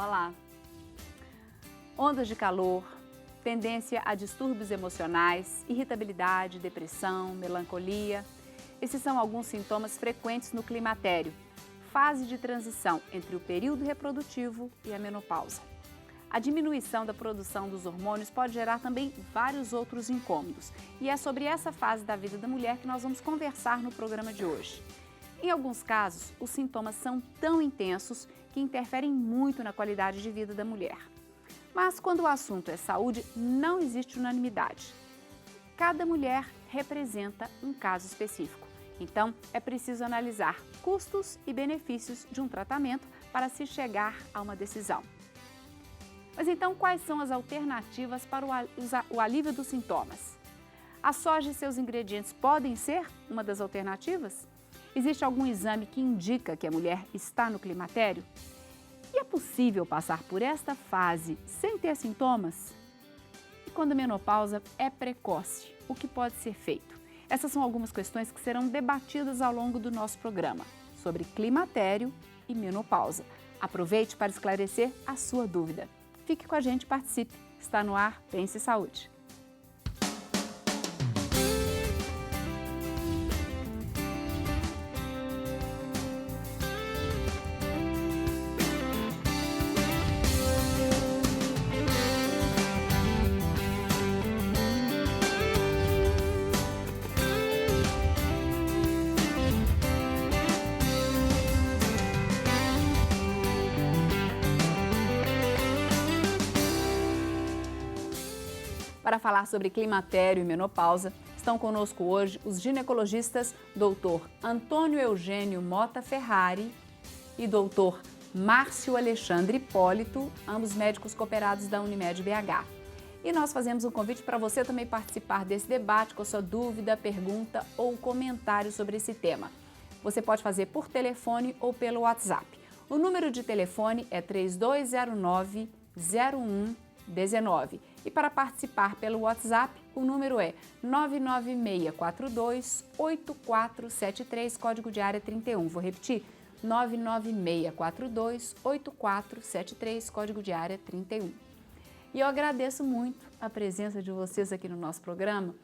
Olá! Ondas de calor, tendência a distúrbios emocionais, irritabilidade, depressão, melancolia. Esses são alguns sintomas frequentes no climatério, fase de transição entre o período reprodutivo e a menopausa. A diminuição da produção dos hormônios pode gerar também vários outros incômodos. E é sobre essa fase da vida da mulher que nós vamos conversar no programa de hoje. Em alguns casos, os sintomas são tão intensos que interferem muito na qualidade de vida da mulher. Mas quando o assunto é saúde, não existe unanimidade. Cada mulher representa um caso específico. Então, é preciso analisar custos e benefícios de um tratamento para se chegar a uma decisão. Mas então, quais são as alternativas para o alívio dos sintomas? A soja e seus ingredientes podem ser uma das alternativas? Existe algum exame que indica que a mulher está no climatério? E é possível passar por esta fase sem ter sintomas? E quando a menopausa é precoce, o que pode ser feito? Essas são algumas questões que serão debatidas ao longo do nosso programa sobre climatério e menopausa. Aproveite para esclarecer a sua dúvida. Fique com a gente, participe. Está no ar Pense Saúde. Para falar sobre climatério e menopausa, estão conosco hoje os ginecologistas Dr. Antônio Eugênio Mota Ferrari e Dr. Márcio Alexandre Hipólito, ambos médicos cooperados da Unimed BH. E nós fazemos um convite para você também participar desse debate com a sua dúvida, pergunta ou comentário sobre esse tema. Você pode fazer por telefone ou pelo WhatsApp. O número de telefone é 3209-0119. E para participar pelo WhatsApp, o número é 99642-8473, código de área 31. Vou repetir, 99642-8473, código de área 31. E eu agradeço muito a presença de vocês aqui no nosso programa.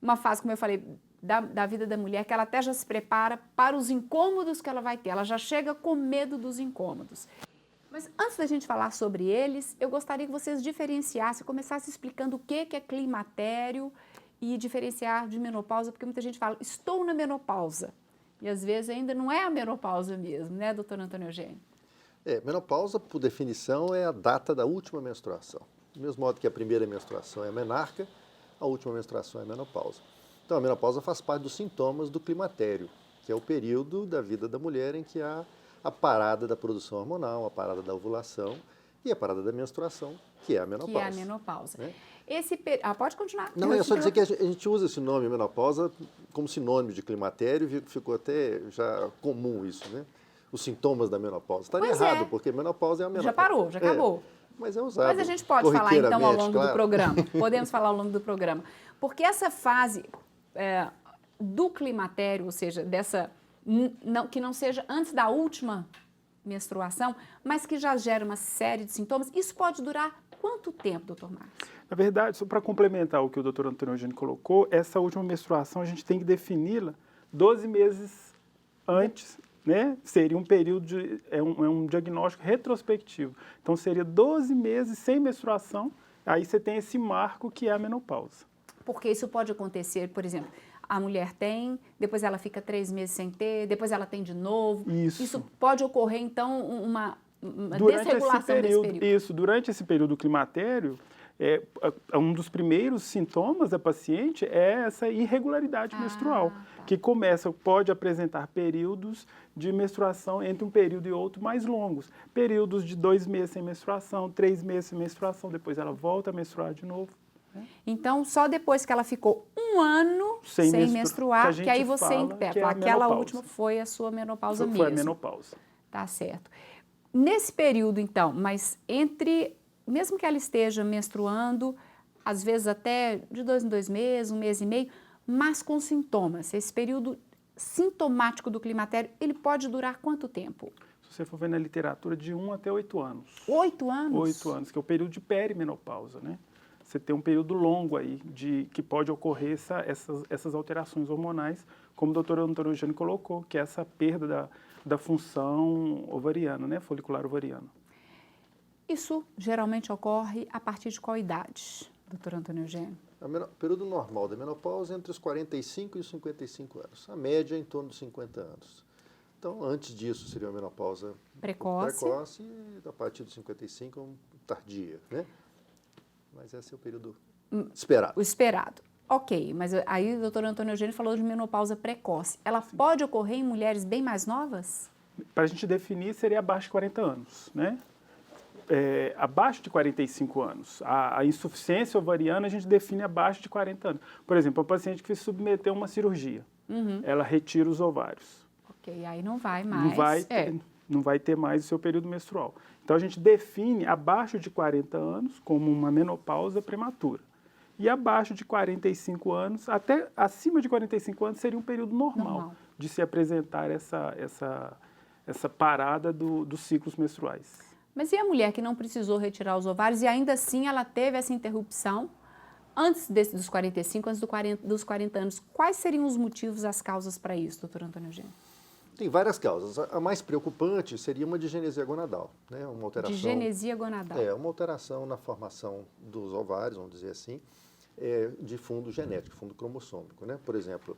Uma fase, como eu falei, da vida da mulher, que ela até já se prepara para os incômodos que ela vai ter. Ela já chega com medo dos incômodos. Mas antes da gente falar sobre eles, eu gostaria que vocês diferenciassem, começassem explicando o que é climatério e diferenciar de menopausa, porque muita gente fala, estou na menopausa. E às vezes ainda não é a menopausa mesmo, né, doutor Antônio Eugênio? Menopausa, por definição, é a data da última menstruação. Do mesmo modo que a primeira menstruação é a menarca, a última menstruação é a menopausa. Então, a menopausa faz parte dos sintomas do climatério, que é o período da vida da mulher em que há a parada da produção hormonal, a parada da ovulação e a parada da menstruação, que é a menopausa. Que é a menopausa. Né? Pode continuar. Não, é só dizer que a gente usa esse nome menopausa como sinônimo de climatério, ficou até já comum isso, né? Os sintomas da menopausa. Estaria errado, porque menopausa é a menopausa. Já parou, já acabou. Mas é usado. Mas a gente pode falar então ao longo do programa. Podemos falar ao longo do programa. Porque essa fase do climatério, ou seja, que não seja antes da última menstruação, mas que já gera uma série de sintomas. Isso pode durar quanto tempo, doutor Márcio? Na verdade, só para complementar o que o doutor Antônio Eugênio colocou, essa última menstruação a gente tem que defini-la 12 meses antes, né? Seria um período, um diagnóstico retrospectivo. Então, seria 12 meses sem menstruação, aí você tem esse marco que é a menopausa. Porque isso pode acontecer, por exemplo, a mulher tem, depois ela fica 3 meses sem ter, depois ela tem de novo. Isso pode ocorrer, então, uma desregulação desse período. Isso, durante esse período climatério, um dos primeiros sintomas da paciente é essa irregularidade menstrual, que pode apresentar períodos de menstruação entre um período e outro mais longos. Períodos de 2 meses sem menstruação, 3 meses sem menstruação, depois ela volta a menstruar de novo. Então, só depois que ela ficou um ano sem menstruar, que aí você interpreta. Aquela última foi a sua menopausa mesmo. Foi a menopausa. Tá certo. Nesse período, então, mas mesmo que ela esteja menstruando, às vezes até de 2 em 2 meses, 1 mês e meio, mas com sintomas, esse período sintomático do climatério, ele pode durar quanto tempo? se você for ver na literatura, de 1 até 8 anos. 8 anos? 8 anos, que é o período de perimenopausa, né? Você tem um período longo aí que pode ocorrer essas alterações hormonais, como o doutor Antônio Eugênio colocou, que é essa perda da função ovariana, né? Folicular ovariana. Isso geralmente ocorre a partir de qual idade, doutor Antônio Eugênio? O período normal da menopausa é entre os 45 e os 55 anos. A média é em torno dos 50 anos. Então, antes disso, seria uma menopausa precoce e a partir dos 55, tardia, né? Mas esse é o período esperado. O esperado. Ok, mas aí o doutor Antônio Eugênio falou de menopausa precoce. Ela pode ocorrer em mulheres bem mais novas? Para a gente definir, seria abaixo de 40 anos, né? Abaixo de 45 anos. A insuficiência ovariana a gente define abaixo de 40 anos. Por exemplo, a paciente que se submeteu a uma cirurgia, ela retira os ovários. Ok, aí não vai mais. Não vai ter mais o seu período menstrual. Então, a gente define abaixo de 40 anos como uma menopausa prematura. E abaixo de 45 anos, até acima de 45 anos, seria um período normal de se apresentar essa parada dos ciclos menstruais. Mas e a mulher que não precisou retirar os ovários e ainda assim ela teve essa interrupção antes dos 45, antes dos 40 anos? Quais seriam os motivos, as causas para isso, doutor Antônio Eugênio? Tem várias causas. A mais preocupante seria uma digenesia gonadal, né? Uma alteração. Digenesia gonadal. Uma alteração na formação dos ovários, vamos dizer assim, de fundo genético, fundo cromossômico, né? Por exemplo,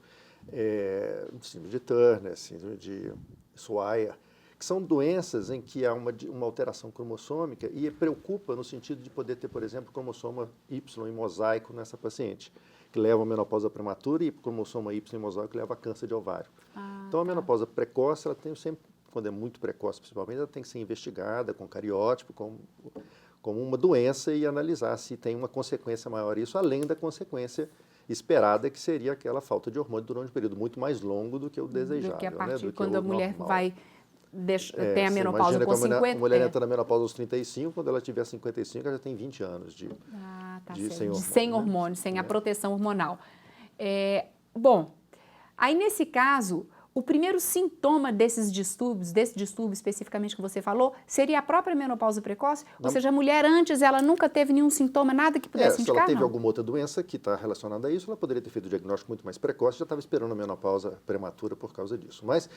síndrome de Turner, síndrome de Swyer, que são doenças em que há uma alteração cromossômica e preocupa no sentido de poder ter, por exemplo, cromossomo Y em mosaico nessa paciente, que leva a menopausa prematura, e cromossomo Y em mosaico leva a câncer de ovário. Então, a menopausa precoce, ela tem sempre, quando é muito precoce principalmente, ela tem que ser investigada com cariótipo, como uma doença e analisar se tem uma consequência maior isso, além da consequência esperada, que seria aquela falta de hormônio durante um período muito mais longo do que o desejável. Do que a partir né? quando a mulher vai... tem a menopausa com 50... A mulher entra na menopausa aos 35, quando ela tiver 55, ela já tem 20 anos de sem hormônio, sem a proteção hormonal. Bom, aí nesse caso, o primeiro sintoma desse distúrbio especificamente que você falou, seria a própria menopausa precoce? Ou seja, a mulher antes, ela nunca teve nenhum sintoma, nada que pudesse indicar, se ela teve alguma outra doença que está relacionada a isso, ela poderia ter feito o diagnóstico muito mais precoce, já estava esperando a menopausa prematura por causa disso. Mas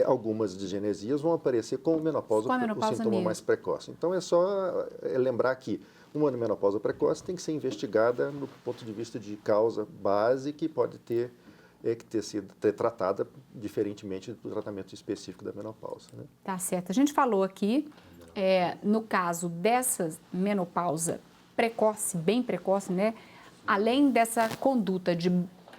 algumas digenesias vão aparecer com menopausa, o sintoma mais precoce. Então, é só lembrar que uma menopausa precoce tem que ser investigada no ponto de vista de causa base, que pode ter ter tratada diferentemente do tratamento específico da menopausa. Né? Tá certo. A gente falou aqui, no caso dessa menopausa precoce, bem precoce, né? Além dessa conduta de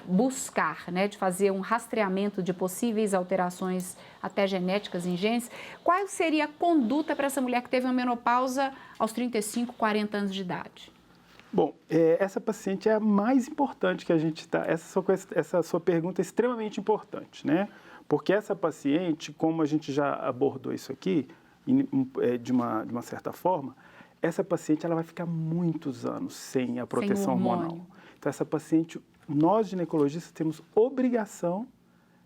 buscar, né, de fazer um rastreamento de possíveis alterações até genéticas em genes, qual seria a conduta para essa mulher que teve uma menopausa aos 35, 40 anos de idade? Bom, essa paciente é a mais importante que a gente está... Essa sua pergunta é extremamente importante, né? Porque essa paciente, como a gente já abordou isso aqui, de uma certa forma, essa paciente ela vai ficar muitos anos sem a proteção hormonal. Então, essa paciente, nós ginecologistas temos obrigação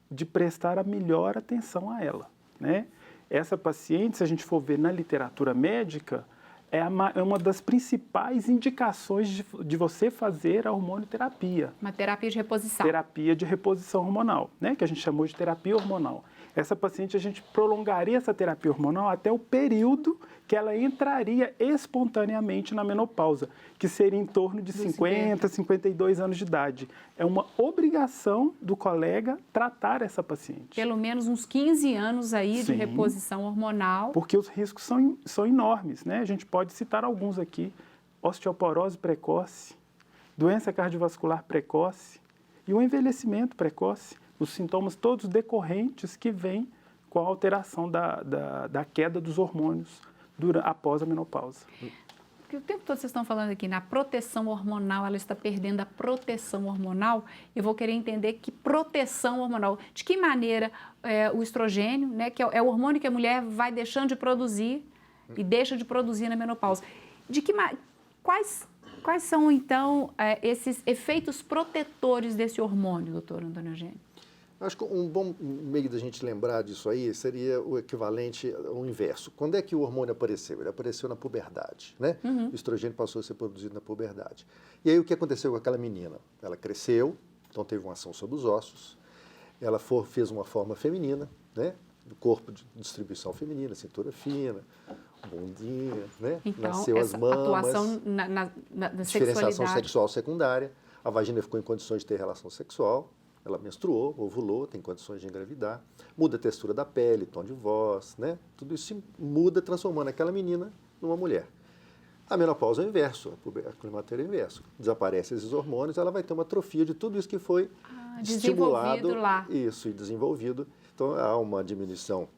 de prestar a melhor atenção a ela, né? Essa paciente, se a gente for ver na literatura médica, é uma das principais indicações de você fazer a hormonioterapia. Uma terapia de reposição. Terapia de reposição hormonal, né? Que a gente chamou de terapia hormonal. Essa paciente, a gente prolongaria essa terapia hormonal até o período que ela entraria espontaneamente na menopausa, que seria em torno de 50, 52 anos de idade. É uma obrigação do colega tratar essa paciente. Pelo menos uns 15 anos aí de reposição hormonal. Porque os riscos são enormes, né? A gente pode citar alguns aqui: osteoporose precoce, doença cardiovascular precoce e o envelhecimento precoce. Os sintomas todos decorrentes que vêm com a alteração da queda dos hormônios após a menopausa. Porque o tempo todo vocês estão falando aqui na proteção hormonal, ela está perdendo a proteção hormonal. Eu vou querer entender que proteção hormonal, de que maneira o estrogênio, né, que é o hormônio que a mulher vai deixando de produzir e deixa de produzir na menopausa. Quais são, então, esses efeitos protetores desse hormônio, doutor Antônio Eugênio? Acho que um bom meio da gente lembrar disso aí seria o equivalente ao inverso. Quando é que o hormônio apareceu? Ele apareceu na puberdade, né? O estrogênio passou a ser produzido na puberdade. E aí o que aconteceu com aquela menina? Ela cresceu, então teve uma ação sobre os ossos, ela fez uma forma feminina, né? Do corpo de distribuição feminina, cintura fina, bundinha, né? Então, nasceu as mamas, atuação na diferenciação sexualidade. sexual secundária, a vagina ficou em condições de ter relação sexual, ela menstruou, ovulou, tem condições de engravidar, muda a textura da pele, tom de voz, né? Tudo isso muda, transformando aquela menina numa mulher. A menopausa é o inverso, a climatério é o inverso. Desaparecem esses hormônios, ela vai ter uma atrofia de tudo isso que foi estimulado lá. Isso, e desenvolvido. Então, há uma diminuição,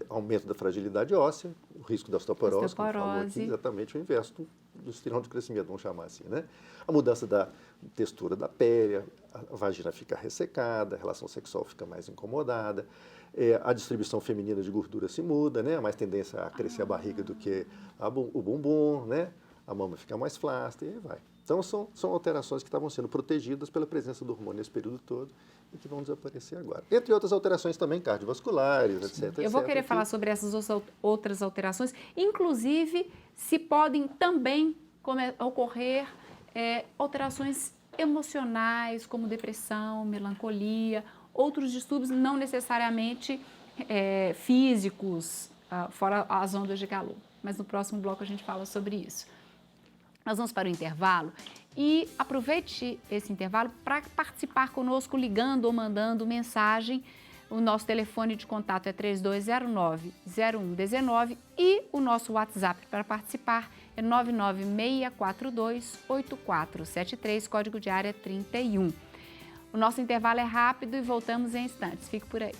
aumento da fragilidade óssea, o risco da osteoporose, como falou aqui, exatamente o inverso do estirão de crescimento, vamos chamar assim, né? A mudança da textura da pele, a vagina fica ressecada, a relação sexual fica mais incomodada, a distribuição feminina de gordura se muda, né? Há mais tendência a crescer a barriga do que o bumbum, né? A mama fica mais flácida e aí vai. Então, são alterações que estavam sendo protegidas pela presença do hormônio nesse período todo e que vão desaparecer agora. Entre outras alterações também cardiovasculares, etc. Eu vou querer falar sobre essas outras alterações, inclusive se podem também ocorrer alterações emocionais, como depressão, melancolia, outros distúrbios não necessariamente físicos, fora as ondas de calor. Mas no próximo bloco a gente fala sobre isso. Nós vamos para o intervalo e aproveite esse intervalo para participar conosco ligando ou mandando mensagem. O nosso telefone de contato é 3209-0119 e o nosso WhatsApp para participar é 99642-8473, código de área 31. O nosso intervalo é rápido e voltamos em instantes. Fique por aí.